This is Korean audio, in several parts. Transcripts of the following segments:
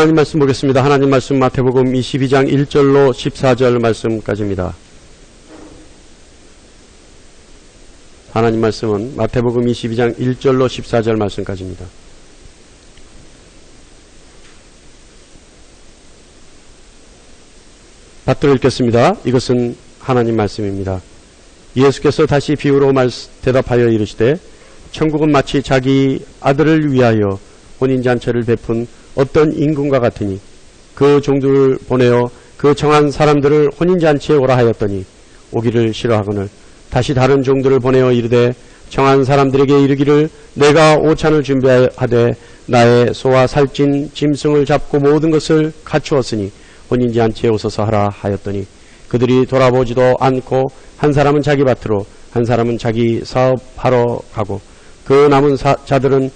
하나님 말씀 보겠습니다. 하나님 말씀 마태복음 22장 1절로 14절 말씀까지입니다. 하나님 말씀은 마태복음 22장 1절로 14절 말씀까지입니다. 받들어 읽겠습니다. 이것은 하나님 말씀입니다. 예수께서 다시 비유로 대답하여 이르시되 천국은 마치 자기 아들을 위하여 혼인잔치를 베푼 어떤 임금과 같으니 그 종들을 보내어 그 정한 사람들을 혼인잔치에 오라 하였더니 오기를 싫어하거늘 다시 다른 종들을 보내어 이르되 정한 사람들에게 이르기를 내가 오찬을 준비하되 나의 소와 살찐 짐승을 잡고 모든 것을 갖추었으니 혼인잔치에 오소서 하라 하였더니 그들이 돌아보지도 않고 한 사람은 자기 밭으로 한 사람은 자기 사업하러 가고 그 남은 자들은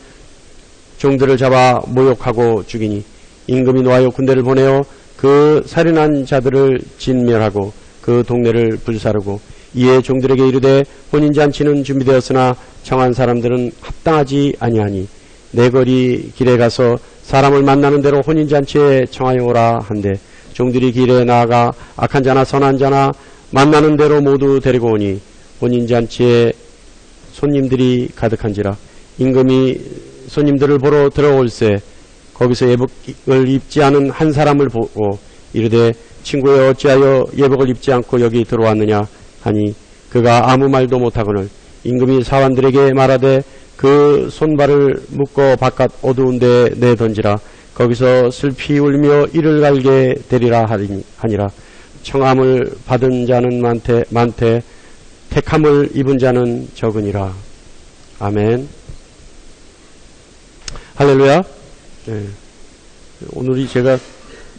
종들을 잡아 모욕하고 죽이니 임금이 노하여 군대를 보내어 그 살인한 자들을 진멸하고 그 동네를 불사르고 이에 종들에게 이르되 혼인잔치는 준비되었으나 정한 사람들은 합당하지 아니하니 내 거리 길에 가서 사람을 만나는 대로 혼인잔치에 청하여 오라 한데 종들이 길에 나아가 악한 자나 선한 자나 만나는 대로 모두 데리고 오니 혼인잔치에 손님들이 가득한지라 임금이 손님들을 보러 들어올세 거기서 예복을 입지 않은 한 사람을 보고 이르되 친구여 어찌하여 예복을 입지 않고 여기 들어왔느냐 하니 그가 아무 말도 못하거늘 임금이 사환들에게 말하되 그 손발을 묶어 바깥 어두운 데 내던지라 거기서 슬피 울며 이를 갈게 되리라 하니라. 청함을 받은 자는 많되 택함을 입은 자는 적으니라. 아멘. 할렐루야. 네. 오늘이 제가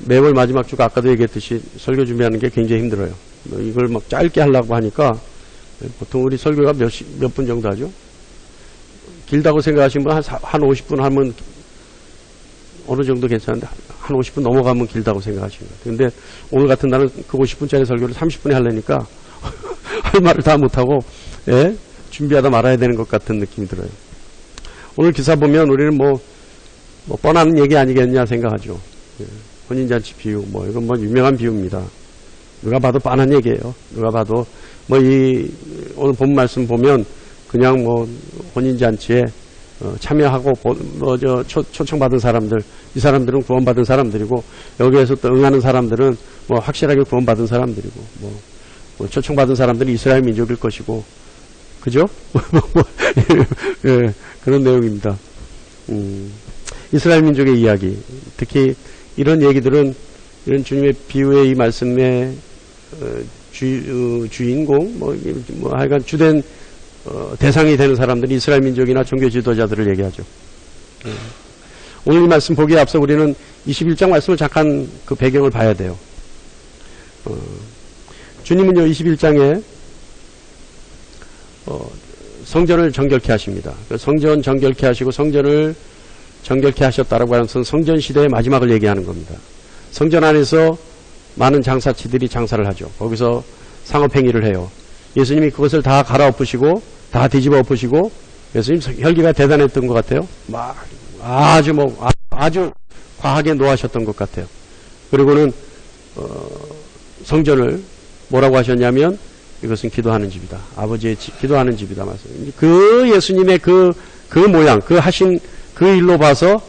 매월 마지막 주가 아까도 얘기했듯이 설교 준비하는 게 굉장히 힘들어요. 이걸 막 짧게 하려고 하니까 보통 우리 설교가 몇 분 정도 하죠? 길다고 생각하시는 분 한 50분 하면 어느 정도 괜찮은데 한 50분 넘어가면 길다고 생각하시는 거예요. 근데 오늘 같은 날은 그 50분짜리 설교를 30분에 하려니까 할 말을 다 못하고 예? 준비하다 말아야 되는 것 같은 느낌이 들어요. 오늘 기사 보면 우리는 뭐 뻔한 얘기 아니겠냐 생각하죠. 예. 혼인잔치 비유 이건 유명한 비유입니다. 누가 봐도 뻔한 얘기예요. 누가 봐도 오늘 본 말씀 보면 그냥 혼인잔치에 참여하고 초청받은 사람들 이 사람들은 구원받은 사람들이고 여기에서 또 응하는 사람들은 확실하게 구원받은 사람들이고 초청받은 사람들은 이스라엘 민족일 것이고 그죠? 예, 그런 내용입니다. 이스라엘 민족의 이야기 특히 이런 얘기들은 이런 주님의 비유의 이 말씀의 주인공 하여간 주된 대상이 되는 사람들이 이스라엘 민족이나 종교 지도자들을 얘기하죠. 오늘 이 말씀 보기에 앞서 우리는 21장 말씀을 잠깐 그 배경을 봐야 돼요. 주님은요 21장에 성전을 정결케 하십니다. 성전 정결케 하시고 성전을 정결케 하셨다라고 하는 것은 성전 시대의 마지막을 얘기하는 겁니다. 성전 안에서 많은 장사치들이 장사를 하죠. 거기서 상업행위를 해요. 예수님이 그것을 다 갈아엎으시고 다 뒤집어 엎으시고 예수님 혈기가 대단했던 것 같아요. 아주 과하게 노하셨던 것 같아요. 그리고는 성전을 뭐라고 하셨냐면 이것은 기도하는 집이다. 아버지의 기도하는 집이다. 그 예수님의 그 모양, 그 하신 그 일로 봐서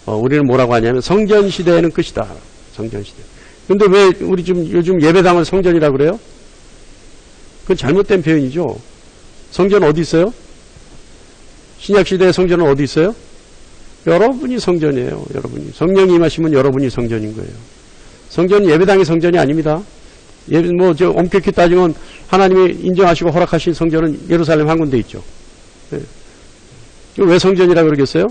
우리는 뭐라고 하냐면 성전 시대에는 끝이다. 성전 시대. 근데 왜 우리 요즘 예배당을 성전이라고 그래요? 그건 잘못된 표현이죠. 성전 어디 있어요? 신약 시대의 성전은 어디 있어요? 여러분이 성전이에요. 여러분이. 성령이 임하시면 여러분이 성전인 거예요. 성전은 예배당이 성전이 아닙니다. 엄격히 따지면 하나님이 인정하시고 허락하신 성전은 예루살렘 한 군데 있죠. 네. 왜 성전이라 그러겠어요?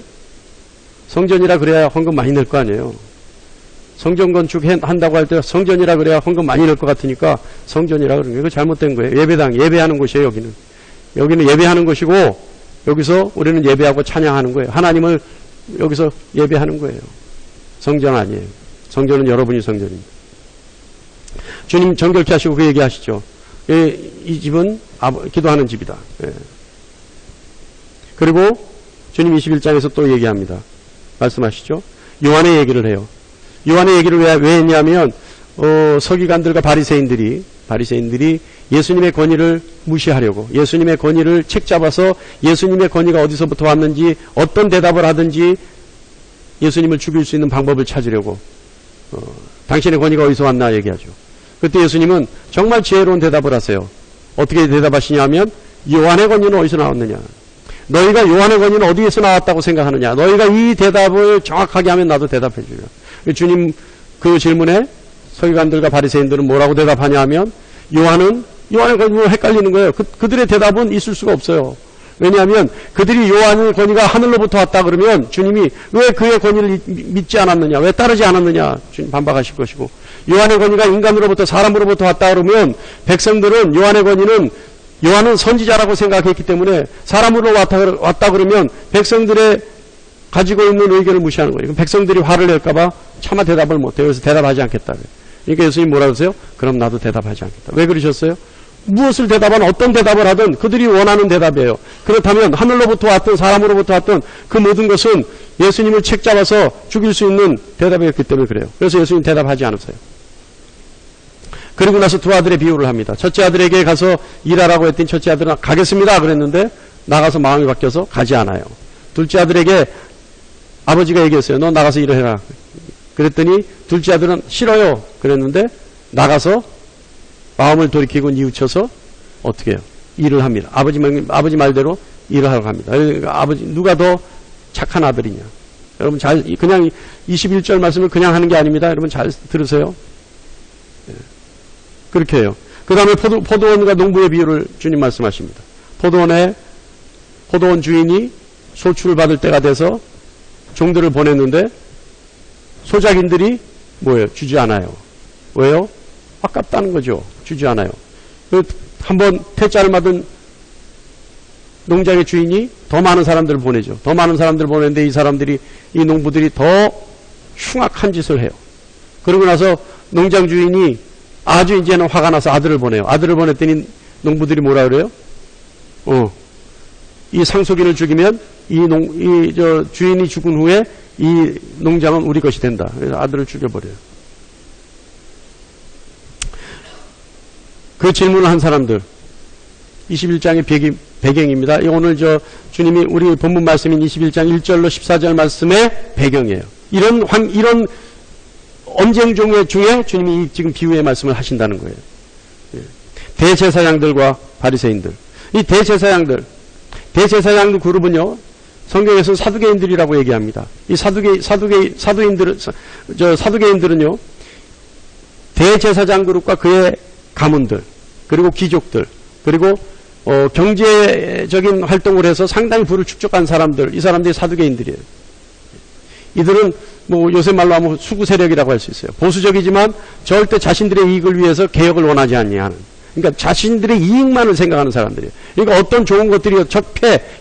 성전이라 그래야 헌금 많이 낼 거 아니에요. 성전 건축 한다고 할 때 성전이라 그래야 헌금 많이 낼 것 같으니까 성전이라 그러는 거예요. 이거 잘못된 거예요. 예배하는 곳이에요, 여기는. 여기는 예배하는 곳이고 여기서 우리는 예배하고 찬양하는 거예요. 하나님을 여기서 예배하는 거예요. 성전 아니에요. 성전은 여러분이 성전입니다. 주님 정결케 하시고 그 얘기하시죠. 이 집은 기도하는 집이다. 예. 그리고 주님 21장에서 또 얘기합니다. 말씀하시죠. 요한의 얘기를 해요. 요한의 얘기를 왜 했냐면 서기관들과 바리새인들이 예수님의 권위를 무시하려고, 예수님의 권위를 책잡아서 예수님의 권위가 어디서부터 왔는지, 어떤 대답을 하든지 예수님을 죽일 수 있는 방법을 찾으려고 당신의 권위가 어디서 왔나 얘기하죠. 그때 예수님은 정말 지혜로운 대답을 하세요. 어떻게 대답하시냐면 요한의 권위는 어디서 나왔느냐, 너희가 요한의 권위는 어디에서 나왔다고 생각하느냐, 너희가 이 대답을 정확하게 하면 나도 대답해 주려. 주님 그 질문에 서기관들과 바리새인들은 뭐라고 대답하냐 하면 요한의 권위로 헷갈리는 거예요. 그들의 대답은 있을 수가 없어요. 왜냐하면 그들이 요한의 권위가 하늘로부터 왔다 그러면 주님이 왜 그의 권위를 믿지 않았느냐, 왜 따르지 않았느냐 주님 반박하실 것이고, 요한의 권위가 인간으로부터 사람으로부터 왔다 그러면 백성들은 요한은 선지자라고 생각했기 때문에 사람으로 왔다 그러면 백성들의 가지고 있는 의견을 무시하는 거예요. 백성들이 화를 낼까봐 차마 대답을 못해요. 그래서 대답하지 않겠다. 그러니까 예수님 뭐라고 하세요? 그럼 나도 대답하지 않겠다. 왜 그러셨어요? 무엇을 대답하든 어떤 대답을 하든 그들이 원하는 대답이에요. 그렇다면 하늘로부터 왔든 사람으로부터 왔든 그 모든 것은 예수님을 책잡아서 죽일 수 있는 대답이었기 때문에 그래요. 그래서 예수님 대답하지 않으세요. 그리고 나서 두 아들의 비유를 합니다. 첫째 아들에게 가서 일하라고 했더니 첫째 아들은 가겠습니다 그랬는데 나가서 마음이 바뀌어서 가지 않아요. 둘째 아들에게 아버지가 얘기했어요. 너 나가서 일을 해라. 그랬더니 둘째 아들은 싫어요 그랬는데 나가서 마음을 돌이키고 뉘우쳐서 어떻게 해요? 일을 합니다. 아버지 말대로 일을 하러 갑니다. 그러니까 누가 더 착한 아들이냐? 여러분 그냥 21절 말씀을 그냥 하는 게 아닙니다. 여러분 잘 들으세요. 그렇게 해요. 그 다음에 포도원과 농부의 비유를 주님 말씀하십니다. 포도원 주인이 소출을 받을 때가 돼서 종들을 보냈는데 소작인들이 뭐예요? 주지 않아요. 왜요? 아깝다는 거죠. 주지 않아요. 한번 퇴짜를 받은 농장의 주인이 더 많은 사람들을 보내죠. 더 많은 사람들을 보내는데 이 농부들이 더 흉악한 짓을 해요. 그러고 나서 농장 주인이 아주 이제는 화가 나서 아들을 보내요. 아들을 보냈더니 농부들이 뭐라 그래요? 이 상속인을 죽이면 주인이 죽은 후에 이 농장은 우리 것이 된다. 그래서 아들을 죽여버려요. 그 질문을 한 사람들 21장의 배경입니다. 오늘 주님이 우리 본문 말씀인 21장 1절로 14절 말씀의 배경이에요. 이런 언쟁 중에 주님이 지금 비유의 말씀을 하신다는 거예요. 대제사장들과 바리새인들. 이 대제사장들 그룹은요, 성경에서 사두개인들이라고 얘기합니다. 이 사두개인들은요, 대제사장 그룹과 그의 가문들, 그리고 귀족들, 그리고 경제적인 활동을 해서 상당히 부를 축적한 사람들, 이 사람들이 사두개인들이에요. 이들은 요새 말로 하면 수구 세력이라고 할 수 있어요. 보수적이지만 절대 자신들의 이익을 위해서 개혁을 원하지 않냐는. 그러니까 자신들의 이익만을 생각하는 사람들이에요. 그러니까 어떤 좋은 것들이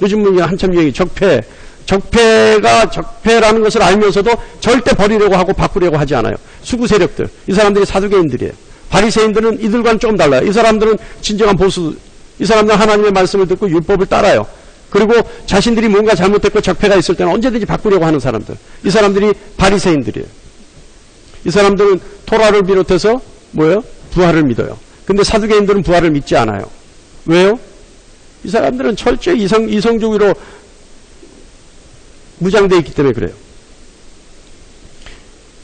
요즘 한참 얘기 적폐가 적폐라는 것을 알면서도 절대 버리려고 하고 바꾸려고 하지 않아요. 수구 세력들. 이 사람들이 사두개인들이에요. 바리새인들은 이들과는 조금 달라요. 이 사람들은 진정한 보수. 이 사람들은 하나님의 말씀을 듣고 율법을 따라요. 그리고 자신들이 뭔가 잘못됐고 적폐가 있을 때는 언제든지 바꾸려고 하는 사람들. 이 사람들이 바리새인들이에요. 이 사람들은 토라를 비롯해서 부활을 믿어요. 근데 사두개인들은 부활을 믿지 않아요. 왜요? 이 사람들은 철저히 이성주의로 무장되어 있기 때문에 그래요.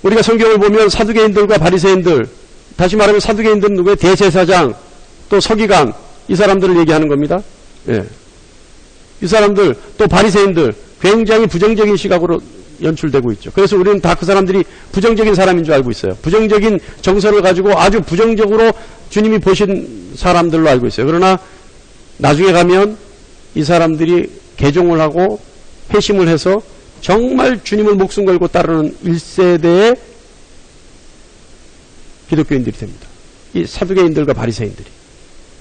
우리가 성경을 보면 사두개인들과 바리새인들, 다시 말하면 사두개인들은 누구예요? 대제사장, 또 서기관, 이 사람들을 얘기하는 겁니다. 예. 이 사람들, 또 바리새인들, 굉장히 부정적인 시각으로 연출되고 있죠. 그래서 우리는 다 그 사람들이 부정적인 사람인 줄 알고 있어요. 부정적인 정서를 가지고 아주 부정적으로 주님이 보신 사람들로 알고 있어요. 그러나 나중에 가면 이 사람들이 개종을 하고 회심을 해서 정말 주님을 목숨 걸고 따르는 1세대의 기독교인들이 됩니다. 이 사두개인들과 바리새인들이.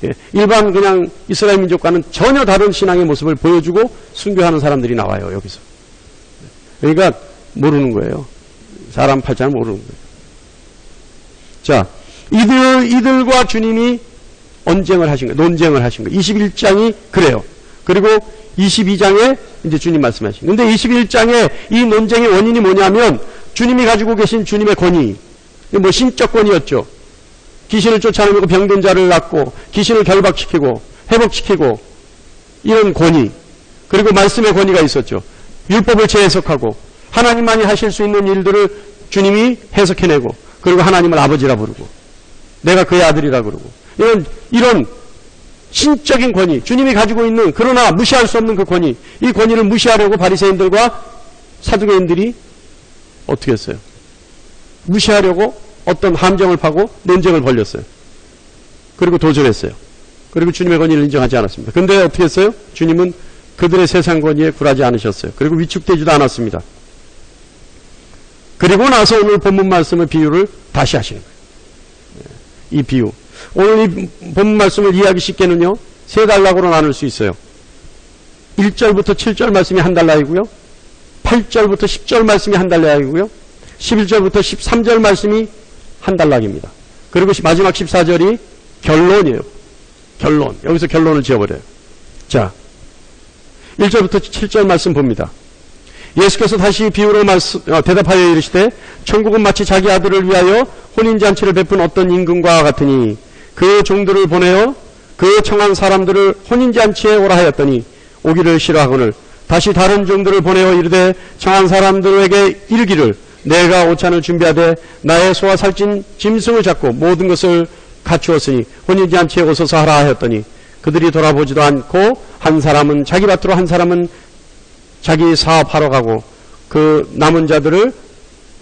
예, 일반 그냥 이스라엘 민족과는 전혀 다른 신앙의 모습을 보여주고 순교하는 사람들이 나와요. 여기서. 그러니까 모르는 거예요. 사람 팔자는 모르는 거예요. 자, 이들과 주님이 논쟁을 하신 거예요. 21장이 그래요. 그리고 22장에 이제 주님 말씀하신 거예요. 근데 21장에 이 논쟁의 원인이 뭐냐면 주님이 가지고 계신 주님의 권위, 뭐 신적 권위였죠. 귀신을 쫓아내고 병든 자를 낫고 귀신을 결박시키고 회복시키고 이런 권위, 그리고 말씀의 권위가 있었죠. 율법을 재해석하고 하나님만이 하실 수 있는 일들을 주님이 해석해내고, 그리고 하나님을 아버지라 부르고 내가 그의 아들이라 그러고, 이런 신적인 권위, 주님이 가지고 있는, 그러나 무시할 수 없는 그 권위, 이 권위를 무시하려고 바리새인들과 사두개인들이 어떻게 했어요? 무시하려고 어떤 함정을 파고 논쟁을 벌였어요. 그리고 도전했어요. 그리고 주님의 권위를 인정하지 않았습니다. 근데 어떻게 했어요? 주님은 그들의 세상 권위에 굴하지 않으셨어요. 그리고 위축되지도 않았습니다. 그리고 나서 오늘 본문 말씀의 비유를 다시 하시는 거예요. 이 비유. 오늘 이 본문 말씀을 이해하기 쉽게는요, 세 단락으로 나눌 수 있어요. 1절부터 7절 말씀이 한 단락이고요. 8절부터 10절 말씀이 한 단락이고요. 11절부터 13절 말씀이 한 단락입니다. 그리고 마지막 14절이 결론이에요. 결론. 여기서 결론을 지어버려요. 자, 1절부터 7절 말씀 봅니다. 예수께서 다시 비유로 대답하여 이르시되 천국은 마치 자기 아들을 위하여 혼인잔치를 베푼 어떤 임금과 같으니 그 종들을 보내어 그 청한 사람들을 혼인잔치에 오라 하였더니 오기를 싫어하거늘 다시 다른 종들을 보내어 이르되 청한 사람들에게 이르기를 내가 오찬을 준비하되 나의 소와 살찐 짐승을 잡고 모든 것을 갖추었으니 혼인잔치에 오소서 하라 하였더니 그들이 돌아보지도 않고 한 사람은 자기 밭으로 한 사람은 자기 사업하러 가고 그 남은 자들을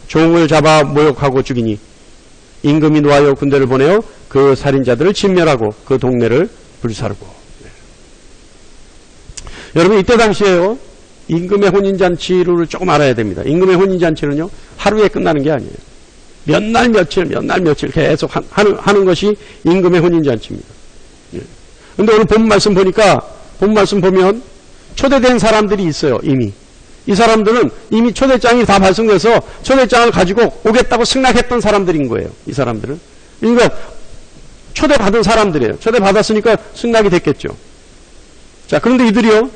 종을 잡아 모욕하고 죽이니 임금이 노하여 군대를 보내어 그 살인자들을 진멸하고 그 동네를 불사르고. 네. 여러분 이때 당시에요, 임금의 혼인잔치를 조금 알아야 됩니다. 임금의 혼인잔치는요 하루에 끝나는 게 아니에요. 몇 날 며칠 계속 하는 것이 임금의 혼인잔치입니다. 그런데 오늘 본 말씀 보니까, 본 말씀 보면 초대된 사람들이 있어요. 이미 이 사람들은 이미 초대장이 다 발송돼서 초대장을 가지고 오겠다고 승낙했던 사람들인 거예요. 이 사람들은. 그러니까 초대받은 사람들이에요. 초대받았으니까 승낙이 됐겠죠. 자, 그런데 이들이요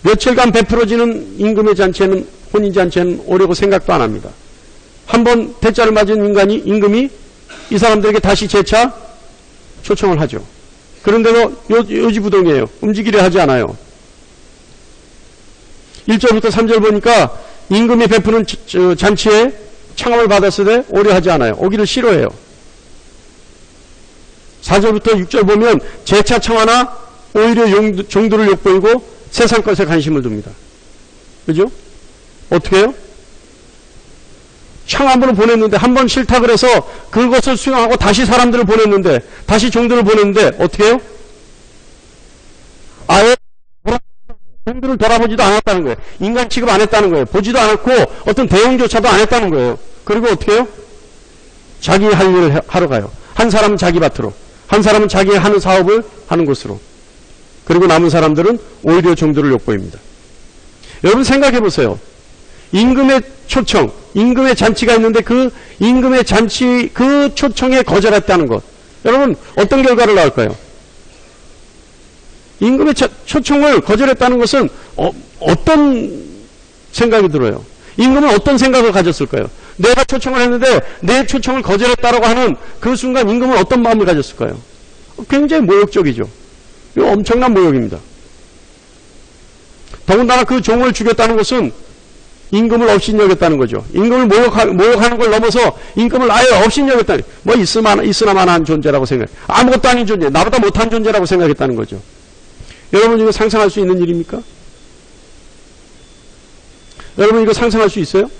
며칠간 베풀어지는 임금의 잔치에는, 혼인잔치에는 오려고 생각도 안 합니다. 한번 대자를 맞은 임금이 이 사람들에게 다시 재차 초청을 하죠. 그런데도 요지부동이에요. 움직이려 하지 않아요. 1절부터 3절 보니까 임금이 베푸는 잔치에 청함을 받았을 때 오려 하지 않아요. 오기를 싫어해요. 4절부터 6절 보면 재차 청하나 오히려 종들을 욕보이고 세상 것에 관심을 둡니다. 그죠? 어떻게 해요? 청함으로 보냈는데, 한 번 싫다 그래서 그것을 수용하고 다시 사람들을 보냈는데, 다시 종들을 보냈는데 어떻게 해요? 아예 종들을 돌아보지도 않았다는 거예요. 인간 취급 안 했다는 거예요. 보지도 않았고 어떤 대응조차도 안 했다는 거예요. 그리고 어떻게 해요? 자기 할 일을 하러 가요. 한 사람은 자기 밭으로, 한 사람은 자기 하는 사업을 하는 곳으로, 그리고 남은 사람들은 오히려 종들을 욕보입니다. 여러분 생각해 보세요. 임금의 초청, 임금의 잔치가 있는데 그 임금의 잔치, 그 초청에 거절했다는 것. 여러분 어떤 결과를 낳을까요? 임금의 초청을 거절했다는 것은 어떤 생각이 들어요? 임금은 어떤 생각을 가졌을까요? 내가 초청을 했는데 내 초청을 거절했다라고 하는 그 순간 임금은 어떤 마음을 가졌을까요? 굉장히 모욕적이죠. 이거 엄청난 모욕입니다. 더군다나 그 종을 죽였다는 것은 임금을 업신여겼다는 거죠. 임금을 모욕하는 걸 넘어서 임금을 아예 업신여겼다는, 뭐 있으나마나한 존재라고 생각해. 아무것도 아닌 존재, 나보다 못한 존재라고 생각했다는 거죠. 여러분 이거 상상할 수 있는 일입니까? 여러분 이거 상상할 수 있어요?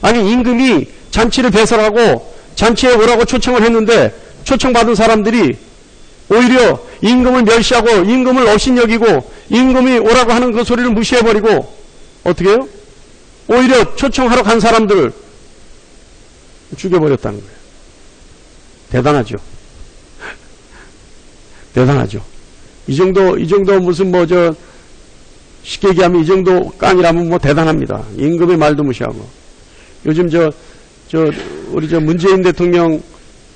아니 임금이 잔치를 배설하고 잔치에 오라고 초청을 했는데 초청받은 사람들이 오히려 임금을 멸시하고 임금을 업신여기고 임금이 오라고 하는 그 소리를 무시해버리고 어떻게 해요? 오히려 초청하러 간 사람들을 죽여버렸다는 거예요. 대단하죠. 대단하죠. 이 정도 무슨 쉽게 얘기하면 이 정도 깡이라면 뭐 대단합니다. 임금의 말도 무시하고. 요즘 우리 문재인 대통령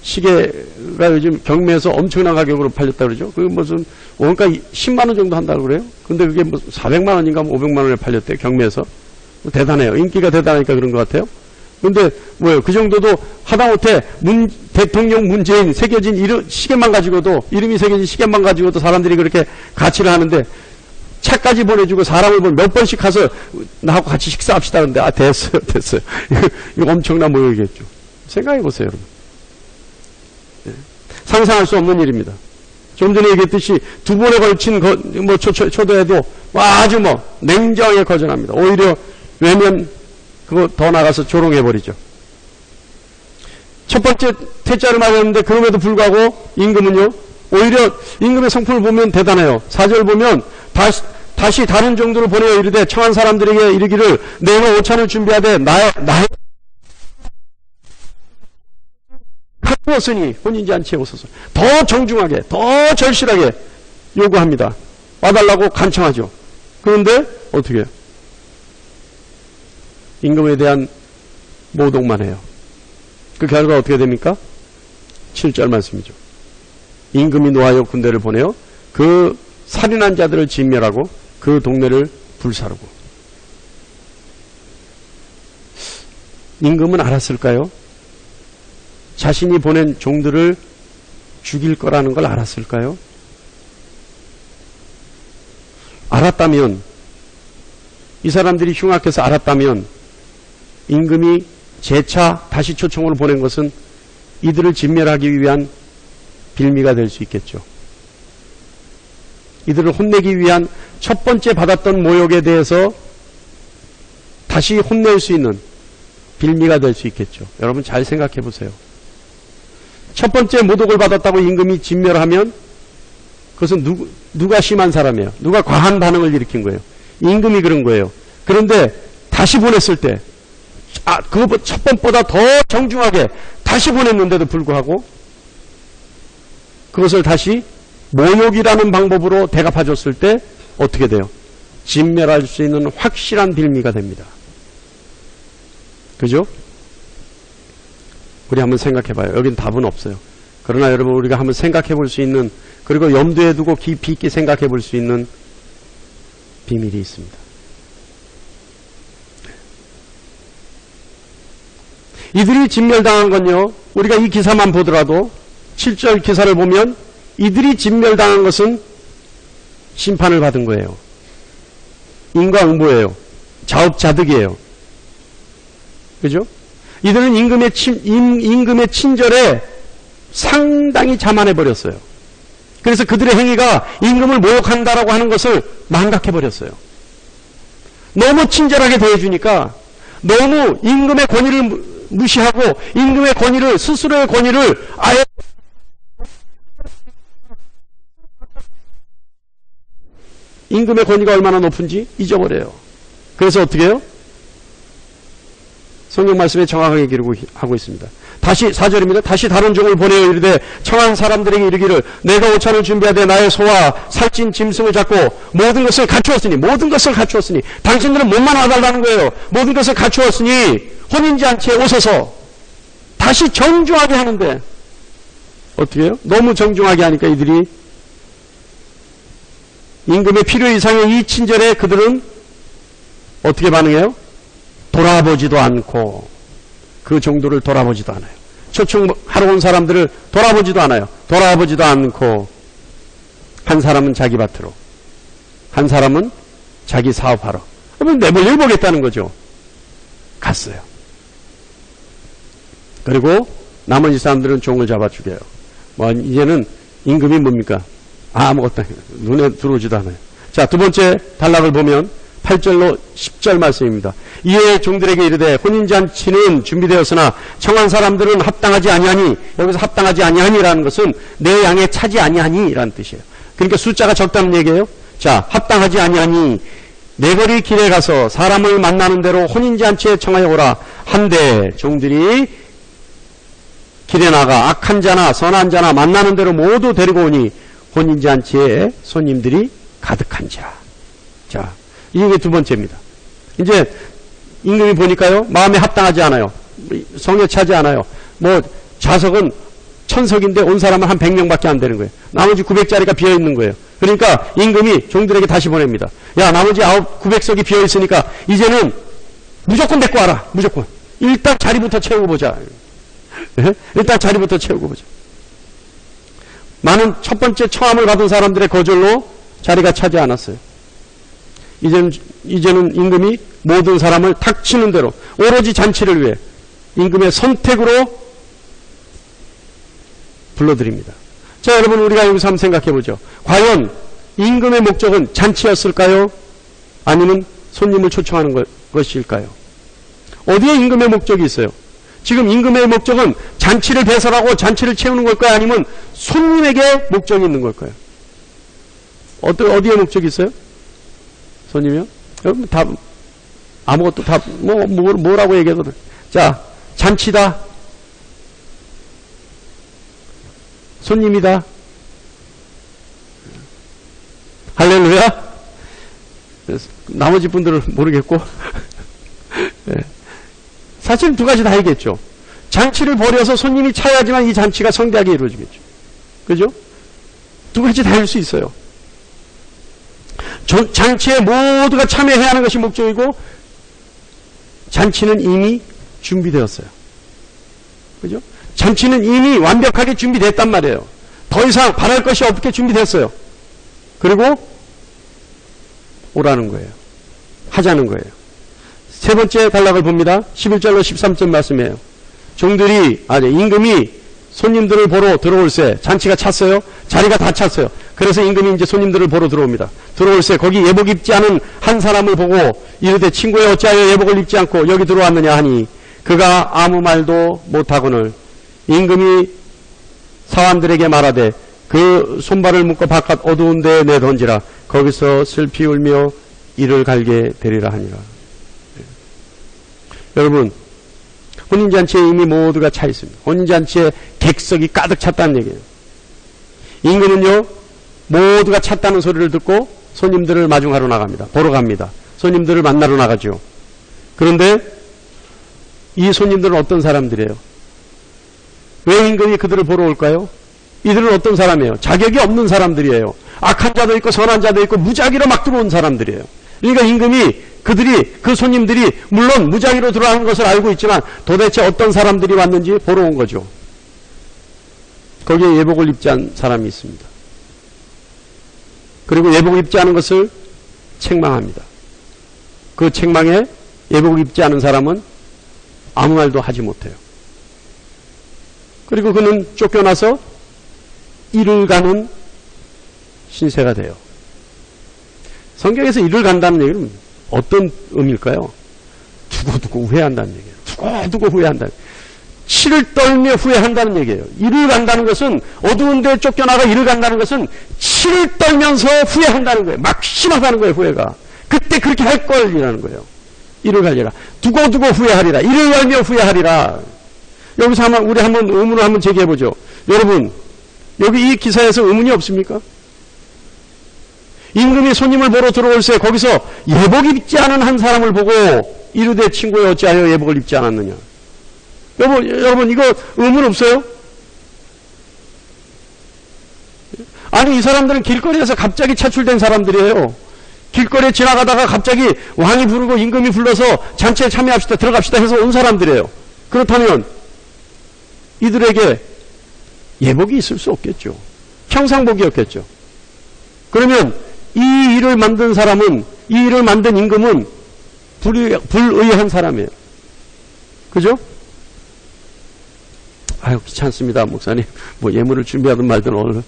시계가 요즘 경매에서 엄청난 가격으로 팔렸다 그러죠. 그게 무슨 원가 10만원 정도 한다고 그래요. 근데 그게 뭐 400만원인가 500만원에 팔렸대요. 경매에서. 대단해요. 인기가 대단하니까 그런 것 같아요. 근데 뭐예요? 그 정도도 하다못해 대통령 문재인 새겨진 시계만 가지고도, 이름이 새겨진 시계만 가지고도 사람들이 그렇게 가치를 하는데, 차까지 보내주고 사람을 보면 몇 번씩 가서 나하고 같이 식사합시다 하는데, 아, 됐어요. 이거 엄청난 모욕이겠죠. 생각해 보세요, 여러분. 네. 상상할 수 없는 일입니다. 좀 전에 얘기했듯이 두 번에 걸친 초도에도 아주 냉정하게 거절합니다. 오히려 외면, 그거 더 나가서 조롱해버리죠. 첫 번째 퇴짜를 맞았는데 그럼에도 불구하고 임금은요, 오히려 임금의 성품을 보면 대단해요. 4절 보면 다시 다른 정도로 보내어 이르되 청한 사람들에게 이르기를 내가 오찬을 준비하되 나의 갖추었으니 혼인잔치에 오소서. 더 정중하게, 더 절실하게 요구합니다. 와달라고 간청하죠. 그런데 어떻게 해요? 임금에 대한 모독만 해요. 그 결과 어떻게 됩니까? 7절 말씀이죠. 임금이 노하여 군대를 보내어 그 살인한 자들을 진멸하고 그 동네를 불사르고. 임금은 알았을까요? 자신이 보낸 종들을 죽일 거라는 걸 알았을까요? 알았다면, 이 사람들이 흉악해서 알았다면 임금이 재차 다시 초청을 보낸 것은 이들을 진멸하기 위한 빌미가 될 수 있겠죠. 이들을 혼내기 위한 첫 번째 받았던 모욕에 대해서 다시 혼낼 수 있는 빌미가 될 수 있겠죠. 여러분 잘 생각해 보세요. 첫 번째 모독을 받았다고 임금이 진멸하면 그것은 누가 심한 사람이에요? 누가 과한 반응을 일으킨 거예요? 임금이 그런 거예요. 그런데 다시 보냈을 때, 그것보다 첫 번보다 더 정중하게 다시 보냈는데도 불구하고 그것을 다시 모욕이라는 방법으로 대갚아줬을 때 어떻게 돼요? 진멸할 수 있는 확실한 빌미가 됩니다. 그죠? 우리 한번 생각해봐요. 여긴 답은 없어요. 그러나 여러분, 우리가 한번 생각해볼 수 있는, 그리고 염두에 두고 깊이 있게 생각해볼 수 있는 비밀이 있습니다. 이들이 진멸당한 건요, 우리가 이 기사만 보더라도 7절 기사를 보면 이들이 진멸당한 것은 심판을 받은 거예요. 인과응보예요. 자업자득이에요. 그죠? 이들은 임금의 친절에 상당히 자만해버렸어요. 그래서 그들의 행위가 임금을 모욕한다라고 하는 것을 망각해버렸어요. 너무 친절하게 대해주니까, 너무 임금의 권위를 무시하고 임금의 권위를, 스스로의 권위를 아예 임금의 권위가 얼마나 높은지 잊어버려요. 그래서 어떻게 해요? 성경 말씀에 정확하게 기록하고 있습니다. 다시 4절입니다. 다시 다른 종을 보내어 이르되 청한 사람들에게 이르기를 내가 오찬을 준비하되 나의 소와 살찐 짐승을 잡고 모든 것을 갖추었으니, 모든 것을 갖추었으니, 당신들은 몸만 와달라는 거예요. 모든 것을 갖추었으니 혼인잔치에 오소서. 다시 정중하게 하는데 어떻게 해요? 너무 정중하게 하니까 이들이 임금의 필요 이상의 이 친절에 그들은 어떻게 반응해요? 돌아보지도 않고, 그 정도를 돌아보지도 않아요. 초청하러 온 사람들을 돌아보지도 않아요. 돌아보지도 않고, 한 사람은 자기 밭으로, 한 사람은 자기 사업하러, 그러면 내볼일 보겠다는 거죠. 갔어요. 그리고 나머지 사람들은 종을 잡아 죽여요. 이제는 임금이 뭡니까? 아무것도 눈에 들어오지도 않아요. 자, 두 번째 단락을 보면 8절로 10절 말씀입니다. 이에 종들에게 이르되 혼인잔치는 준비되었으나 청한 사람들은 합당하지 아니하니, 여기서 합당하지 아니하니라는 것은 내 양에 차지 아니하니라는 뜻이에요. 그러니까 숫자가 적다는 얘기예요. 자, 합당하지 아니하니 내 거리 길에 가서 사람을 만나는 대로 혼인잔치에 청하여 오라 한데, 종들이 길에 나가 악한 자나 선한 자나 만나는 대로 모두 데리고 오니 혼인잔치에 손님들이 가득한 자. 자, 이게 두 번째입니다. 이제 임금이 보니까요, 마음에 합당하지 않아요. 성에 차지 않아요. 좌석은 1000석인데 온 사람은 한 100명밖에 안 되는 거예요. 나머지 900자리가 비어 있는 거예요. 그러니까 임금이 종들에게 다시 보냅니다. 야, 나머지 900석이 비어 있으니까 이제는 무조건 데리고 와라. 무조건. 일단 자리부터 채우고 보자. 예? 일단 자리부터 채우고 보자. 많은 첫 번째 청함을 받은 사람들의 거절로 자리가 차지 않았어요. 이제는 임금이 모든 사람을 닥치는 대로 오로지 잔치를 위해 임금의 선택으로 불러드립니다. 자, 여러분, 우리가 여기서 한번 생각해 보죠. 과연 임금의 목적은 잔치였을까요? 아니면 손님을 초청하는 것일까요? 어디에 임금의 목적이 있어요? 지금 임금의 목적은 잔치를 배설하고 잔치를 채우는 걸까요? 아니면 손님에게 목적이 있는 걸까요? 어디에 목적이 있어요? 손님이요? 여러분, 다, 아무것도 다, 뭐라고 얘기해도 돼. 자, 잔치다. 손님이다. 할렐루야. 나머지 분들은 모르겠고. 네. 사실 두 가지 다 있겠죠. 잔치를 벌여서 손님이 차야지만 이 잔치가 성대하게 이루어지겠죠. 그죠? 두 가지 다 할 수 있어요. 잔치에 모두가 참여해야 하는 것이 목적이고, 잔치는 이미 준비되었어요. 그죠? 잔치는 이미 완벽하게 준비됐단 말이에요. 더 이상 바랄 것이 없게 준비됐어요. 그리고 오라는 거예요. 하자는 거예요. 세 번째 단락을 봅니다. 11절로 13절 말씀이에요. 임금이 손님들을 보러 들어올세. 잔치가 찼어요. 자리가 다 찼어요. 그래서 임금이 이제 손님들을 보러 들어옵니다. 들어올세. 거기 예복 입지 않은 한 사람을 보고 이르되 친구여 어찌하여 예복을 입지 않고 여기 들어왔느냐 하니 그가 아무 말도 못하거늘 임금이 사환들에게 말하되 그 손발을 묶어 바깥 어두운 데에 내던지라. 거기서 슬피 울며 이를 갈게 되리라 하니라. 여러분, 혼인잔치에 이미 모두가 차 있습니다. 혼인잔치에 객석이 가득 찼다는 얘기예요. 임금은요, 모두가 찼다는 소리를 듣고 손님들을 마중하러 나갑니다. 보러 갑니다. 손님들을 만나러 나가죠. 그런데 이 손님들은 어떤 사람들이에요? 왜 임금이 그들을 보러 올까요? 이들은 어떤 사람이에요? 자격이 없는 사람들이에요. 악한 자도 있고 선한 자도 있고 무작위로 막 들어온 사람들이에요. 그러니까 임금이 그 손님들이 물론 무작위로 들어가는 것을 알고 있지만 도대체 어떤 사람들이 왔는지 보러 온 거죠. 거기에 예복을 입지 않은 사람이 있습니다. 그리고 예복을 입지 않은 것을 책망합니다. 그 책망에 예복을 입지 않은 사람은 아무 말도 하지 못해요. 그리고 그는 쫓겨나서 일을 가는 신세가 돼요. 성경에서 일을 간다는 얘기는 어떤 의미일까요? 두고두고 후회한다는 얘기예요. 두고두고 후회한다는. 치를 떨며 후회한다는 얘기예요. 일을 간다는 것은 어두운 데에 쫓겨나가 일을 간다는 것은 치를 떨면서 후회한다는 거예요. 막 심하다는 거예요. 후회가. 그때 그렇게 할 걸이라는 거예요. 일을 갈리라. 두고두고 후회하리라. 일을 갈며 후회하리라. 여기서 우리 한번 의문을 한번 제기해보죠. 여러분, 여기 이 기사에서 의문이 없습니까? 임금이 손님을 보러 들어올세 거기서 예복 입지 않은 한 사람을 보고 이르되 친구여 어찌하여 예복을 입지 않았느냐. 여러분 이거 의문 없어요? 아니 이 사람들은 길거리에서 갑자기 차출된 사람들이에요. 길거리에 지나가다가 갑자기 왕이 부르고 임금이 불러서 잔치에 참여합시다 들어갑시다 해서 온 사람들이에요. 그렇다면 이들에게 예복이 있을 수 없겠죠. 평상복이었겠죠. 그러면 이 일을 만든 사람은, 이 일을 만든 임금은 불의한 사람이에요. 그죠? 아유, 귀찮습니다, 목사님. 뭐 예물을 준비하든 말든 오늘.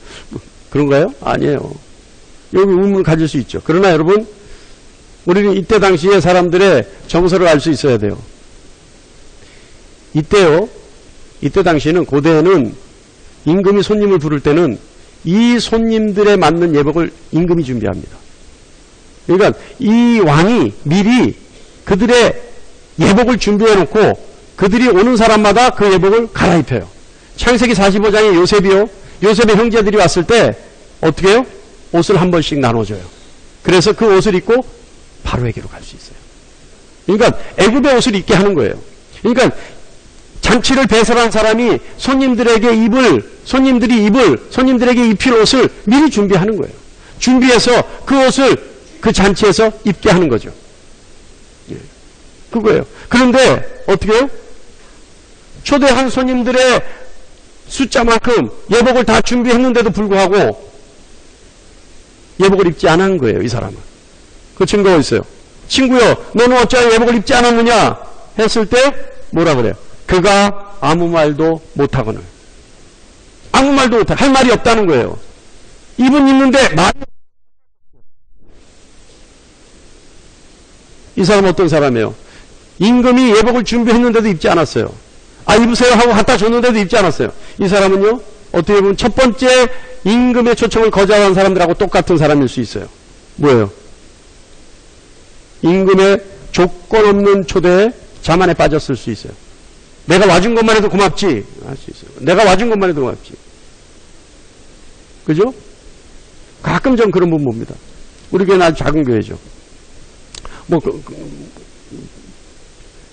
그런가요? 아니에요. 여기 의문을 가질 수 있죠. 그러나 여러분, 우리는 이때 당시에 사람들의 정서를 알 수 있어야 돼요. 이때 당시에는, 고대에는 임금이 손님을 부를 때는 이 손님들에 맞는 예복을 임금이 준비합니다. 그러니까 이 왕이 미리 그들의 예복을 준비해 놓고 그들이 오는 사람마다 그 예복을 갈아입혀요. 창세기 45장에 요셉의 형제들이 왔을 때 어떻게 해요? 옷을 한 번씩 나눠줘요. 그래서 그 옷을 입고 바로에게로 갈 수 있어요. 그러니까 애굽의 옷을 입게 하는 거예요. 그러니까 잔치를 배설한 사람이 손님들에게 입힐 옷을 미리 준비하는 거예요. 준비해서 그 옷을 그 잔치에서 입게 하는 거죠. 그거예요. 그런데 어떻게 해요? 초대한 손님들의 숫자만큼 예복을 다 준비했는데도 불구하고 예복을 입지 않은 거예요. 이 사람은. 그 증거가 있어요. 친구요, 너는 어찌하여 예복을 입지 않았느냐 했을 때 뭐라 그래요? 그가 아무 말도 못하거늘. 아무 말도 못해. 할 말이 없다는 거예요. 입은 있는데 말이. 이 사람은 어떤 사람이에요? 임금이 예복을 준비했는데도 입지 않았어요. 아, 입으세요 하고 갖다 줬는데도 입지 않았어요. 이 사람은요, 어떻게 보면 첫 번째 임금의 초청을 거절한 사람들하고 똑같은 사람일 수 있어요. 뭐예요? 임금의 조건 없는 초대에 자만에 빠졌을 수 있어요. 내가 와준 것만 해도 고맙지. 할 수 있어요. 내가 와준 것만 해도 고맙지. 그죠? 가끔 전 그런 분 봅니다. 우리 교회는 아주 작은 교회죠.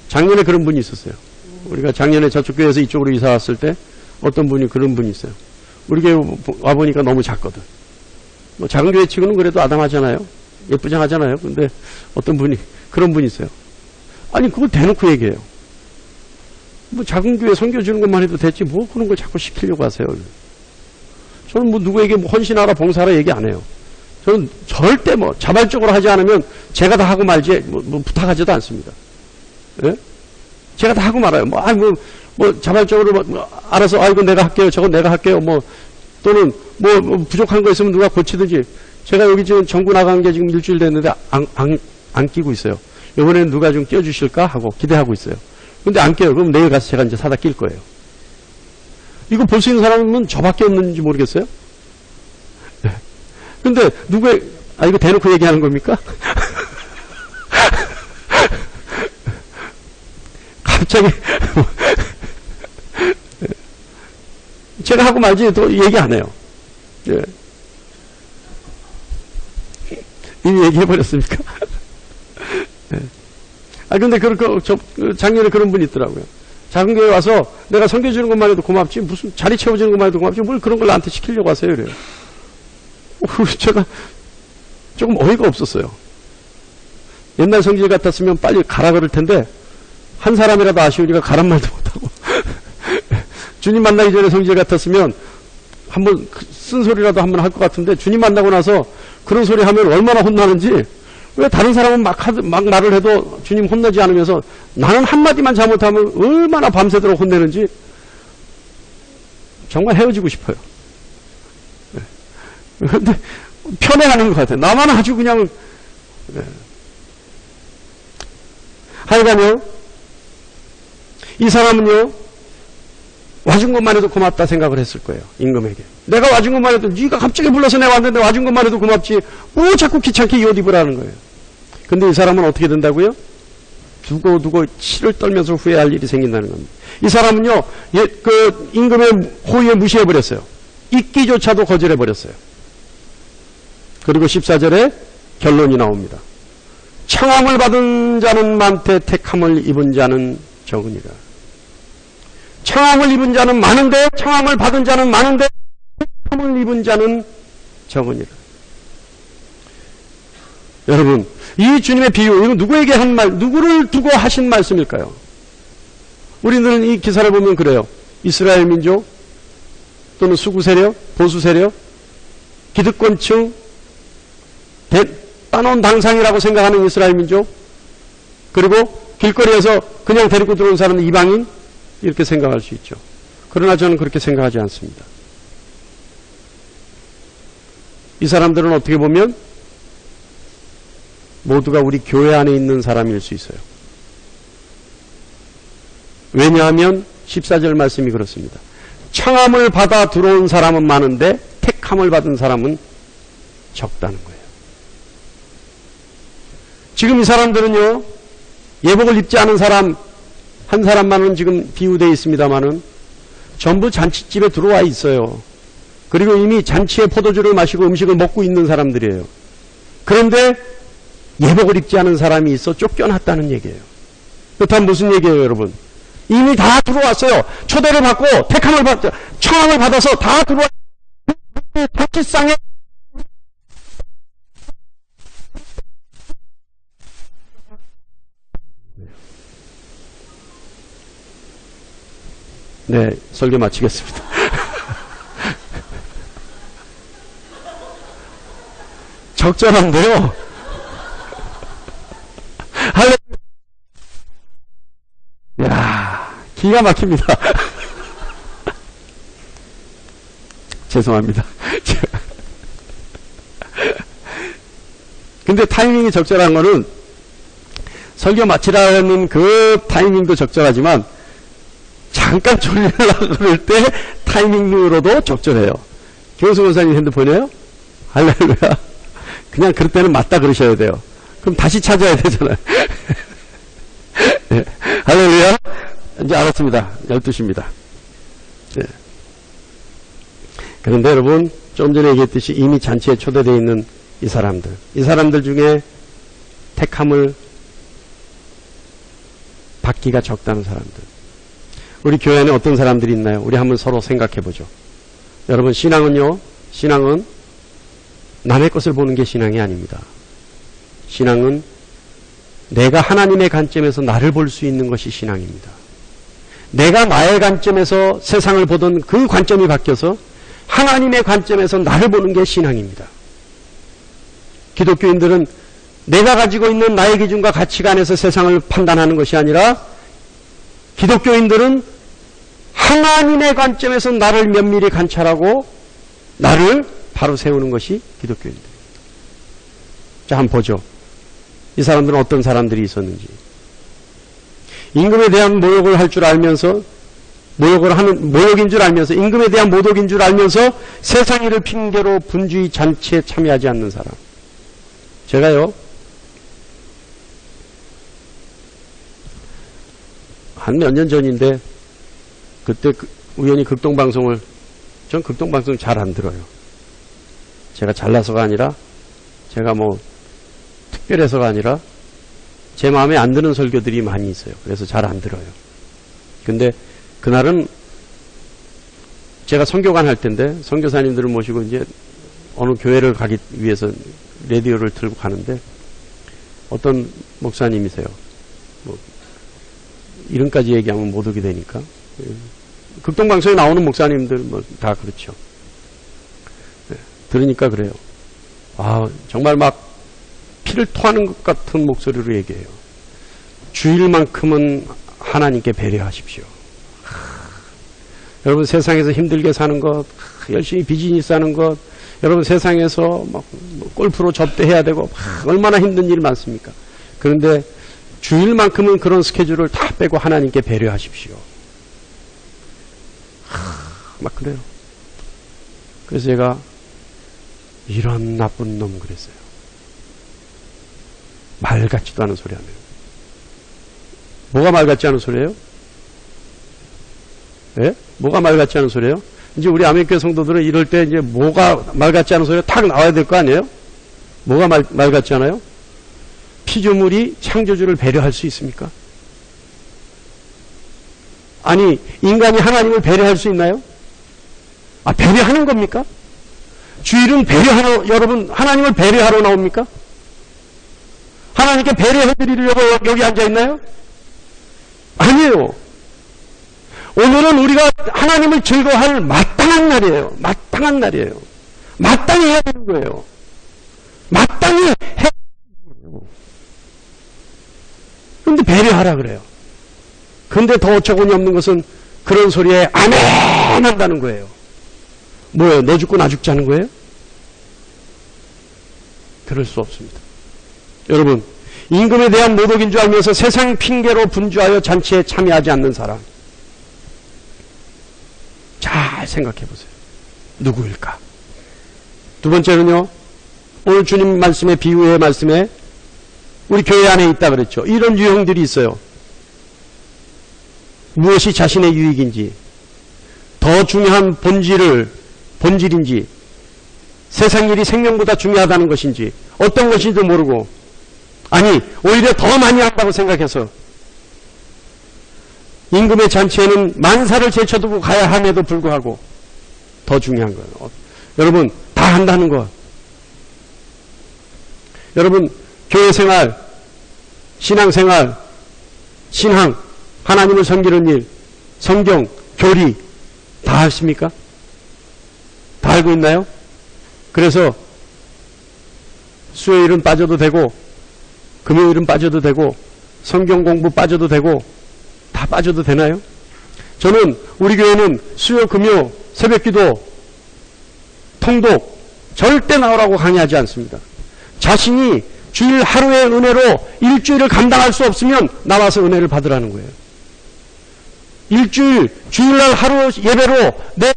작년에 그런 분이 있었어요. 우리가 작년에 저쪽 교회에서 이쪽으로 이사 왔을 때 어떤 분이 그런 분이 있어요. 우리 교회 와보니까 너무 작거든. 작은 교회 치고는 그래도 아담하잖아요. 예쁘장하잖아요. 근데 어떤 분이, 그런 분이 있어요. 아니, 그걸 대놓고 얘기해요. 작은 교회 섬겨주는 것만 해도 됐지, 그런 걸 자꾸 시키려고 하세요. 저는 누구에게 헌신하라, 봉사하라 얘기 안 해요. 저는 절대 자발적으로 하지 않으면 제가 다 하고 말지, 부탁하지도 않습니다. 예? 제가 다 하고 말아요. 자발적으로 알아서, 이거 내가 할게요. 저건 내가 할게요. 또는 부족한 거 있으면 누가 고치든지. 제가 여기 지금 전구 나간 게 지금 일주일 됐는데 안 끼고 있어요. 이번에는 누가 좀 껴주실까 하고 기대하고 있어요. 근데 안 껴요. 그럼 내일 가서 제가 이제 사다 낄 거예요. 이거 볼 수 있는 사람은 저밖에 없는지 모르겠어요? 네. 근데 이거 대놓고 얘기하는 겁니까? 갑자기 제가 하고 말지 또 얘기 안 해요. 예. 이미 얘기해버렸습니까? 예. 근데 작년에 그런 분이 있더라고요. 작은 교회 와서 내가 섬겨주는 것만 해도 고맙지, 무슨 자리 채워주는 것만 해도 고맙지, 뭘 그런 걸 나한테 시키려고 하세요, 이래요. 제가 조금 어이가 없었어요. 옛날 성질 같았으면 빨리 가라 그럴 텐데, 한 사람이라도 아쉬우니까 가란 말도 못하고. 주님 만나기 전에 성질 같았으면 한번 쓴소리라도 한번 할 것 같은데, 주님 만나고 나서 그런 소리 하면 얼마나 혼나는지, 왜 다른 사람은 막 말을 해도 주님 혼나지 않으면서 나는 한마디만 잘못하면 얼마나 밤새도록 혼내는지 정말 헤어지고 싶어요. 그런데 편애하는 것 같아요. 나만 아주 그냥. 하여간요, 이 사람은요, 와준 것만 해도 고맙다 생각을 했을 거예요. 임금에게. 내가 와준 것만 해도, 네가 갑자기 불러서 내가 왔는데 와준 것만 해도 고맙지, 자꾸 귀찮게 이 옷 입으라는 거예요. 근데 이 사람은 어떻게 된다고요? 두고 치를 떨면서 후회할 일이 생긴다는 겁니다. 이 사람은요, 임금의 호의에 무시해버렸어요. 잊기조차도 거절해버렸어요. 그리고 14절에 결론이 나옵니다. 청함을 받은 자는 많되 택함을 입은 자는 적으니라. 청함을 입은 자는 많은데, 청함을 받은 자는 많은데, 택함을 입은 자는 적으니라. 여러분, 이 주님의 비유, 이건 누구에게 한 말, 누구를 두고 하신 말씀일까요? 우리는 이 기사를 보면 그래요. 이스라엘 민족, 또는 수구 세력, 보수 세력, 기득권층, 따놓은 당상이라고 생각하는 이스라엘 민족, 그리고 길거리에서 그냥 데리고 들어온 사람은 이방인, 이렇게 생각할 수 있죠. 그러나 저는 그렇게 생각하지 않습니다. 이 사람들은 어떻게 보면 모두가 우리 교회 안에 있는 사람일 수 있어요. 왜냐하면 14절 말씀이 그렇습니다. 청함을 받아 들어온 사람은 많은데 택함을 받은 사람은 적다는 거예요. 지금 이 사람들은요, 예복을 입지 않은 사람 한 사람만은 지금 비유되어 있습니다만은 전부 잔치집에 들어와 있어요. 그리고 이미 잔치에 포도주를 마시고 음식을 먹고 있는 사람들이에요. 그런데 예복을 입지 않은 사람이 있어 쫓겨났다는 얘기예요. 그렇다면 무슨 얘기예요, 여러분? 이미 다 들어왔어요. 초대를 받고 청함을 받아서 다 들어왔어요. 잔치상에 네, 설교 마치겠습니다. 적절한데요. 야, 기가 막힙니다. 죄송합니다. 근데 타이밍이 적절한 거는 설교 마치라는 그 타이밍도 적절하지만 잠깐 졸리려고 그럴 때 타이밍으로도 적절해요. 김영수 권사님 핸드폰이에요? 할렐루야. 그냥 그럴 때는 맞다 그러셔야 돼요. 그럼 다시 찾아야 되잖아요. 네. 할렐루야. 이제 알았습니다. 12시입니다. 네. 그런데 여러분, 좀 전에 얘기했듯이 이미 잔치에 초대되어 있는 이 사람들 중에 택함을 받기가 적다는 사람들. 우리 교회 안에 어떤 사람들이 있나요? 우리 한번 서로 생각해 보죠. 여러분, 신앙은요, 신앙은 남의 것을 보는 게 신앙이 아닙니다. 신앙은 내가 하나님의 관점에서 나를 볼 수 있는 것이 신앙입니다. 내가 나의 관점에서 세상을 보던 그 관점이 바뀌어서 하나님의 관점에서 나를 보는 게 신앙입니다. 기독교인들은 내가 가지고 있는 나의 기준과 가치관에서 세상을 판단하는 것이 아니라 기독교인들은 하나님의 관점에서 나를 면밀히 관찰하고 나를 바로 세우는 것이 기독교인들입니다. 자, 한번 보죠. 이 사람들은 어떤 사람들이 있었는지. 임금에 대한 모욕을 할 줄 알면서 모욕인 줄 알면서 임금에 대한 모독인 줄 알면서 세상 일을 핑계로 분주히 잔치에 참여하지 않는 사람. 제가요, 한 몇 년 전인데 그때 우연히 극동방송을, 전 극동방송 잘 안 들어요. 제가 잘나서가 아니라, 제가 뭐 특별해서가 아니라 제 마음에 안 드는 설교들이 많이 있어요. 그래서 잘 안 들어요. 근데 그날은 제가 선교관 할 때인데 선교사님들을 모시고 이제 어느 교회를 가기 위해서 라디오를 들고 가는데 어떤 목사님이세요. 뭐 이름까지 얘기하면 못 오게 되니까. 극동방송에 나오는 목사님들 뭐 다 그렇죠. 네, 들으니까 그래요. 아, 정말 막 피를 토하는 것 같은 목소리로 얘기해요. 주일만큼은 하나님께 배려하십시오. 여러분, 세상에서 힘들게 사는 것, 열심히 비즈니스 하는 것, 여러분 세상에서 막 골프로 접대해야 되고 얼마나 힘든 일 많습니까? 그런데 주일만큼은 그런 스케줄을 다 빼고 하나님께 배려하십시오. 막 그래요. 그래서 제가 이런 나쁜 놈 그랬어요. 말 같지도 않은 소리 하네요. 뭐가 말 같지 않은 소리예요? 예? 뭐가 말 같지 않은 소리예요? 이제 우리 아멘교회 성도들은 이럴 때 이제 뭐가 말 같지 않은 소리가 탁 나와야 될 거 아니에요? 뭐가 말 같지 않아요? 피조물이 창조주를 배려할 수 있습니까? 아니, 인간이 하나님을 배려할 수 있나요? 아, 배려하는 겁니까? 주일은 배려하러, 여러분, 하나님을 배려하러 나옵니까? 하나님께 배려해드리려고 여기 앉아있나요? 아니에요. 오늘은 우리가 하나님을 즐거워할 마땅한 날이에요. 마땅한 날이에요. 마땅히 해야 되는 거예요. 마땅히 해야 되는 거예요. 그런데 배려하라 그래요. 근데 더 어처구니 없는 것은 그런 소리에 아멘 한다는 거예요. 뭐예요? 너 죽고 나 죽자는 거예요? 그럴 수 없습니다. 여러분, 임금에 대한 모독인 줄 알면서 세상 핑계로 분주하여 잔치에 참여하지 않는 사람. 잘 생각해 보세요. 누구일까? 두 번째는요, 오늘 주님 말씀의 비유의 말씀에 우리 교회 안에 있다 그랬죠. 이런 유형들이 있어요. 무엇이 자신의 유익인지, 더 중요한 본질인지, 세상 일이 생명보다 중요하다는 것인지, 어떤 것인지도 모르고, 아니, 오히려 더 많이 한다고 생각해서, 임금의 잔치에는 만사를 제쳐두고 가야 함에도 불구하고, 더 중요한 거예요. 여러분, 다 한다는 거. 여러분, 교회 생활, 신앙 생활, 신앙, 하나님을 섬기는 일, 성경, 교리 다 아십니까? 다 알고 있나요? 그래서 수요일은 빠져도 되고 금요일은 빠져도 되고 성경 공부 빠져도 되고 다 빠져도 되나요? 저는 우리 교회는 수요 금요 새벽기도 통독 절대 나오라고 강의하지 않습니다. 자신이 주일 하루의 은혜로 일주일을 감당할 수 없으면 나와서 은혜를 받으라는 거예요. 일주일 주일날 하루 예배로 내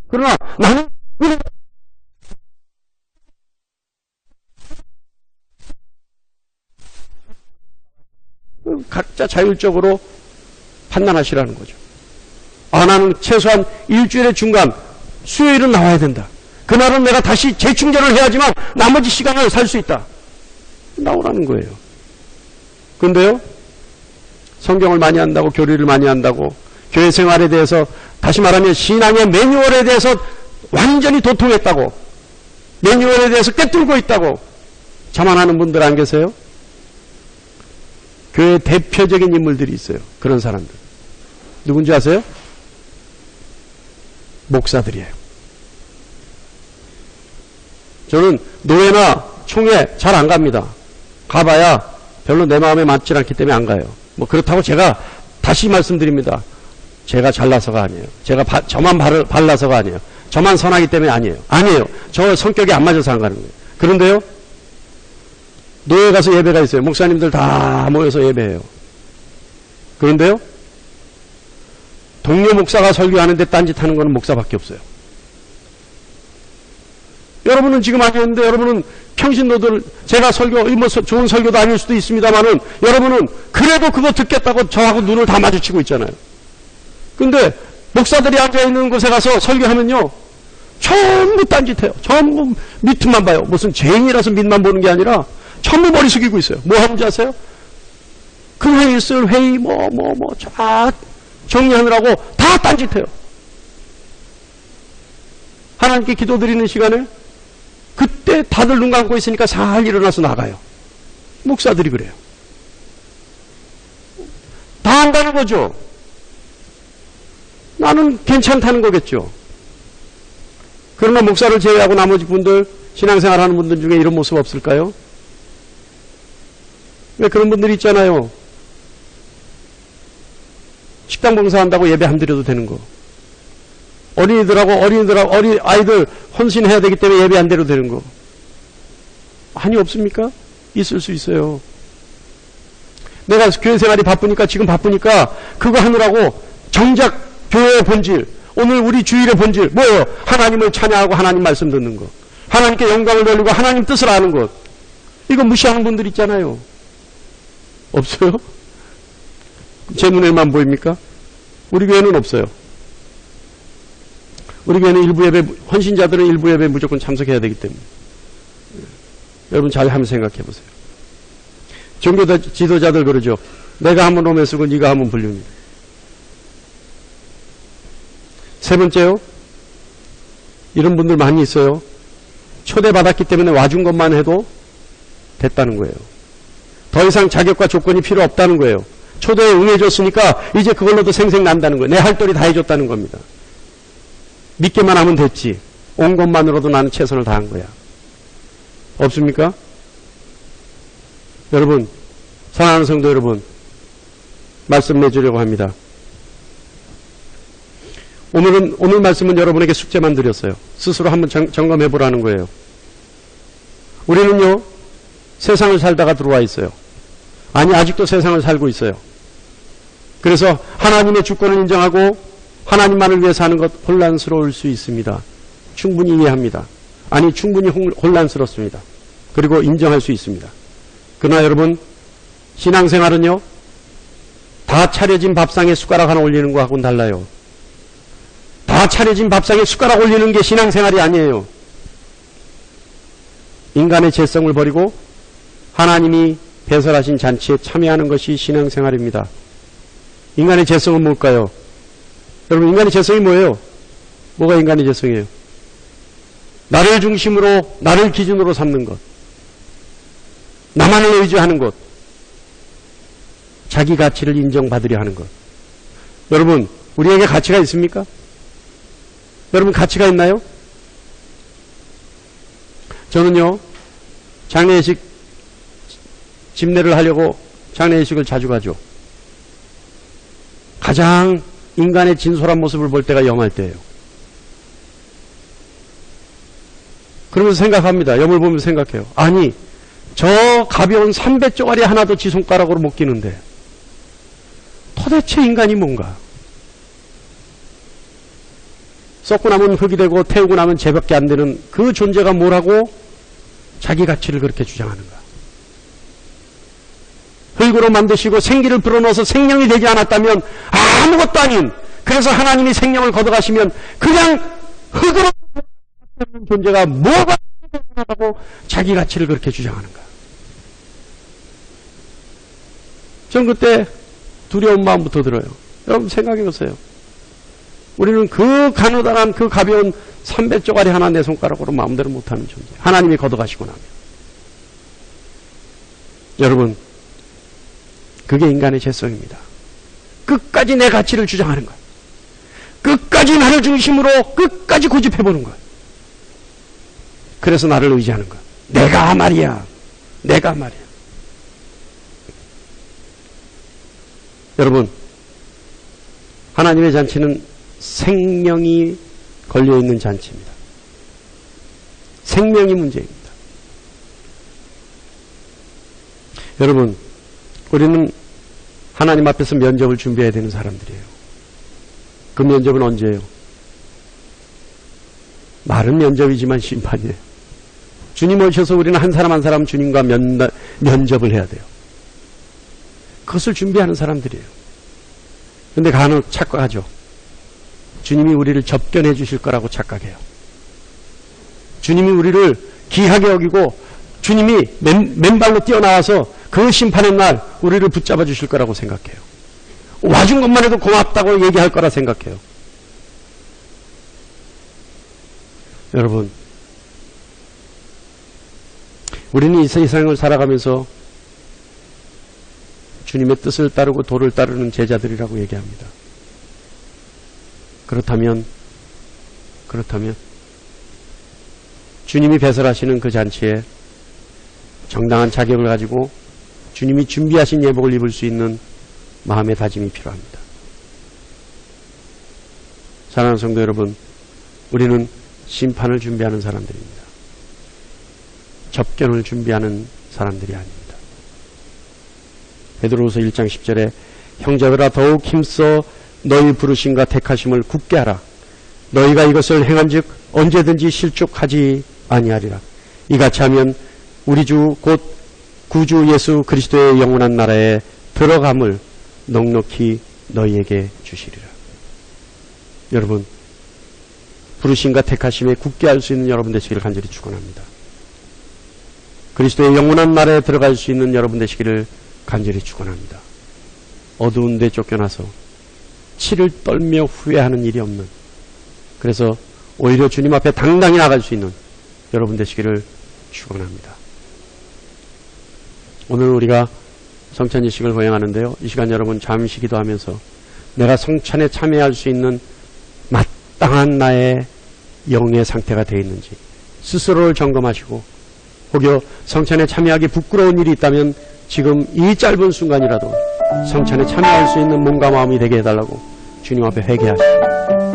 그러나 나는 각자 자율적으로 판단하시라는 거죠. 나는 최소한 일주일의 중간 수요일은 나와야 된다. 그날은 내가 다시 재충전을 해야지만 나머지 시간을 살 수 있다. 나오라는 거예요. 그런데요, 성경을 많이 한다고, 교리를 많이 한다고, 교회 생활에 대해서, 다시 말하면 신앙의 매뉴얼에 대해서 완전히 도통했다고, 매뉴얼에 대해서 꿰뚫고 있다고 자만하는 분들 안 계세요? 교회 대표적인 인물들이 있어요. 그런 사람들. 누군지 아세요? 목사들이에요. 저는 노회나 총회 잘 안 갑니다. 가봐야 별로 내 마음에 맞지 않기 때문에 안 가요. 뭐 그렇다고 제가 다시 말씀드립니다. 제가 잘나서가 아니에요. 제가 저만 발라서가 아니에요. 저만 선하기 때문에 아니에요. 아니에요. 저 성격이 안 맞아서 안 가는 거예요. 그런데요, 노예 가서 예배가 있어요. 목사님들 다 모여서 예배해요. 그런데요, 동료 목사가 설교하는데 딴짓하는 거는 목사밖에 없어요. 여러분은 지금 아니었는데, 여러분은 평신도들, 제가 뭐 좋은 설교도 아닐 수도 있습니다만은, 여러분은 그래도 그거 듣겠다고 저하고 눈을 다 마주치고 있잖아요. 근데 목사들이 앉아있는 곳에 가서 설교하면요, 전부 딴짓해요. 전부 밑만 봐요. 무슨 죄인이라서 밑만 보는 게 아니라 전부 머리 숙이고 있어요. 뭐 하는지 아세요? 그 회의 쓸 회의 다 정리하느라고 다 딴짓해요. 하나님께 기도드리는 시간에 그때 다들 눈 감고 있으니까 잘 일어나서 나가요. 목사들이 그래요. 다 안 가는 거죠. 나는 괜찮다는 거겠죠. 그러나 목사를 제외하고 나머지 분들, 신앙생활 하는 분들 중에 이런 모습 없을까요? 왜 그런 분들이 있잖아요. 식당 봉사한다고 예배 안 드려도 되는 거. 어린 아이들 헌신해야 되기 때문에 예배 안 드려도 되는 거. 아니, 없습니까? 있을 수 있어요. 내가 교회 생활이 바쁘니까, 지금 바쁘니까 그거 하느라고 정작 교회의 본질, 오늘 우리 주일의 본질 뭐예요? 하나님을 찬양하고 하나님 말씀 듣는 거, 하나님께 영광을 돌리고 하나님 뜻을 아는 것. 이거 무시하는 분들 있잖아요. 없어요? 제 눈에만 보입니까? 우리 교회는 없어요. 우리 교회는 일부 예배, 헌신자들은 일부 예배 무조건 참석해야 되기 때문에. 여러분 잘 한번 생각해 보세요. 종교 지도자들 그러죠. 내가 하면 롬에 쓰고 네가 하면 불륜이. 세 번째요. 이런 분들 많이 있어요. 초대받았기 때문에 와준 것만 해도 됐다는 거예요. 더 이상 자격과 조건이 필요 없다는 거예요. 초대에 응해줬으니까 이제 그걸로도 생생난다는 거예요. 내 할 도리 다 해줬다는 겁니다. 믿기만 하면 됐지. 온 것만으로도 나는 최선을 다한 거야. 없습니까? 여러분, 사랑하는 성도 여러분, 말씀 내주려고 합니다. 오늘 말씀은 여러분에게 숙제만 드렸어요. 스스로 한번 점검해 보라는 거예요. 우리는요, 세상을 살다가 들어와 있어요. 아니, 아직도 세상을 살고 있어요. 그래서 하나님의 주권을 인정하고 하나님만을 위해 사는 것 혼란스러울 수 있습니다. 충분히 이해합니다. 아니, 충분히 혼란스럽습니다. 그리고 인정할 수 있습니다. 그러나 여러분, 신앙생활은요, 다 차려진 밥상에 숟가락 하나 올리는 거하고는 달라요. 다 차려진 밥상에 숟가락 올리는 게 신앙생활이 아니에요. 인간의 죄성을 버리고 하나님이 배설하신 잔치에 참여하는 것이 신앙생활입니다. 인간의 죄성은 뭘까요? 여러분, 인간의 죄성이 뭐예요? 뭐가 인간의 죄성이에요? 나를 중심으로, 나를 기준으로 삼는 것, 나만을 의지하는 것, 자기 가치를 인정받으려 하는 것. 여러분, 우리에게 가치가 있습니까? 여러분, 가치가 있나요? 저는요, 장례식 집례를 하려고 장례식을 자주 가죠. 가장 인간의 진솔한 모습을 볼 때가 영할 때예요. 그러면서 생각합니다. 염을 보면서 생각해요. 아니, 저 가벼운 300쪼가리 하나도 지 손가락으로 못 끼는데 도대체 인간이 뭔가? 썩고 나면 흙이 되고 태우고 나면 재밖에 안 되는 그 존재가 뭐라고 자기 가치를 그렇게 주장하는가? 흙으로 만드시고 생기를 불어넣어서 생명이 되지 않았다면 아무것도 아닌, 그래서 하나님이 생명을 걷어가시면 그냥 흙으로 만드는 존재가 뭐가 하고 자기 가치를 그렇게 주장하는가? 전 그때 두려운 마음부터 들어요. 여러분 생각해 보세요. 우리는 그 가느다란 그 가벼운 300쪼가리 하나 내 손가락으로 마음대로 못하는 존재. 하나님이 걷어가시고 나면. 여러분, 그게 인간의 죄성입니다. 끝까지 내 가치를 주장하는 것. 끝까지 나를 중심으로 끝까지 고집해보는 것. 그래서 나를 의지하는 것. 내가 말이야. 내가 말이야. 여러분, 하나님의 잔치는 생명이 걸려있는 잔치입니다. 생명이 문제입니다. 여러분, 우리는 하나님 앞에서 면접을 준비해야 되는 사람들이에요. 그 면접은 언제예요? 말은 면접이지만 심판이에요. 주님 오셔서 우리는 한 사람 한 사람 주님과 면접을 해야 돼요. 그것을 준비하는 사람들이에요. 근데 간혹 착각하죠. 주님이 우리를 접견해 주실 거라고 착각해요. 주님이 우리를 귀하게 여기고 주님이 맨발로 뛰어나와서 그 심판의 날 우리를 붙잡아 주실 거라고 생각해요. 와준 것만 해도 고맙다고 얘기할 거라 생각해요. 여러분, 우리는 이 세상을 살아가면서 주님의 뜻을 따르고 도를 따르는 제자들이라고 얘기합니다. 그렇다면 주님이 배설하시는 그 잔치에 정당한 자격을 가지고 주님이 준비하신 예복을 입을 수 있는 마음의 다짐이 필요합니다. 사랑하는 성도 여러분, 우리는 심판을 준비하는 사람들입니다. 접견을 준비하는 사람들이 아닙니다. 베드로후서 1장 10절에 형제들아 더욱 힘써 너희 부르심과 택하심을 굳게 하라. 너희가 이것을 행한즉 언제든지 실족하지 아니하리라. 이같이 하면 우리 주 곧 구주 예수 그리스도의 영원한 나라에 들어감을 넉넉히 너희에게 주시리라. 여러분, 부르심과 택하심에 굳게 할 수 있는 여러분 되시기를 간절히 축원합니다. 그리스도의 영원한 나라에 들어갈 수 있는 여러분 되시기를 간절히 축원합니다. 어두운 데 쫓겨나서 치를 떨며 후회하는 일이 없는, 그래서 오히려 주님 앞에 당당히 나갈 수 있는 여러분 되시기를 축원합니다. 오늘 우리가 성찬예식을 거행하는데요, 이 시간 여러분 잠시 기도하면서 내가 성찬에 참여할 수 있는 마땅한 나의 영의 상태가 되어 있는지 스스로를 점검하시고, 혹여 성찬에 참여하기 부끄러운 일이 있다면 지금 이 짧은 순간이라도 성찬에 참여할 수 있는 몸과 마음이 되게 해달라고 주님 앞에 회개하시고,